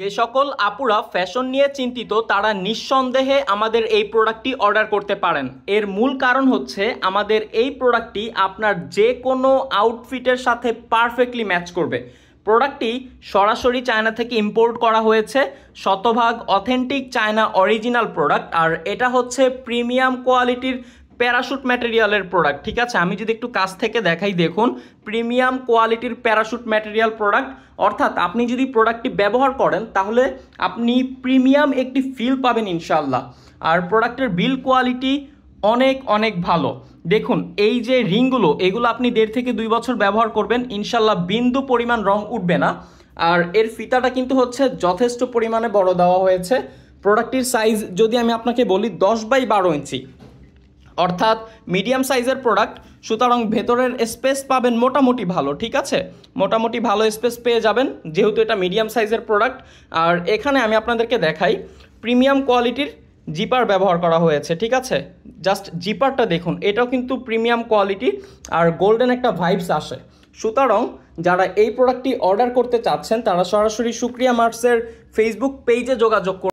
যে সকল আপুরা ফ্যাশন নিয়ে চিন্তিত তারা নিঃসন্দেহে আমাদের এই প্রোডাক্টটি অর্ডার করতে পারেন। এর মূল কারণ হচ্ছে আমাদের এই প্রোডাক্টটি আপনার যে কোনো আউটফিটের সাথে পারফেক্টলি ম্যাচ করবে। প্রোডাক্টটি সরাসরি চায়না থেকে ইম্পোর্ট করা হয়েছে, শতভাগ অথেন্টিক চায়না অরিজিনাল প্রোডাক্ট, আর এটা হচ্ছে প্রিমিয়াম কোয়ালিটির প্যারাশুট ম্যাটেরিয়ালের প্রোডাক্ট। ঠিক আছে, আমি যদি একটু কাছ থেকে দেখাই, দেখুন প্রিমিয়াম কোয়ালিটির প্যারাশুট ম্যাটেরিয়াল প্রোডাক্ট, অর্থাৎ আপনি যদি প্রোডাক্টটি ব্যবহার করেন তাহলে আপনি প্রিমিয়াম একটি ফিল পাবেন ইনশাল্লাহ। আর প্রোডাক্টের বিল কোয়ালিটি অনেক অনেক ভালো। দেখুন এই যে রিংগুলো, এগুলো আপনি 1.5 থেকে 2 বছর ব্যবহার করবেন, ইনশাল্লাহ বিন্দু পরিমাণ রং উঠবে না। আর এর ফিতাটা কিন্তু হচ্ছে যথেষ্ট পরিমাণে বড় দেওয়া হয়েছে। প্রোডাক্টটির সাইজ যদি আমি আপনাকে বলি 10x12 ইঞ্চি, অর্থাৎ মিডিয়াম সাইজের প্রোডাক্ট, সুতরাং ভেতরের স্পেস পাবেন মোটামুটি ভালো। ঠিক আছে, মোটামুটি ভালো স্পেস পেয়ে যাবেন যেহেতু এটা মিডিয়াম সাইজের প্রোডাক্ট। আর এখানে আমি আপনাদেরকে দেখাই প্রিমিয়াম কোয়ালিটির জিপার ব্যবহার করা হয়েছে। ঠিক আছে, জাস্ট জিপারটা দেখুন, এটাও কিন্তু প্রিমিয়াম কোয়ালিটি আর গোল্ডেন একটা ভাইবস আসে। সুতরাং যারা এই প্রোডাক্টটি অর্ডার করতে চাচ্ছেন তারা সরাসরি সুক্রিয়া মার্টসের ফেসবুক পেজে যোগাযোগ করুন।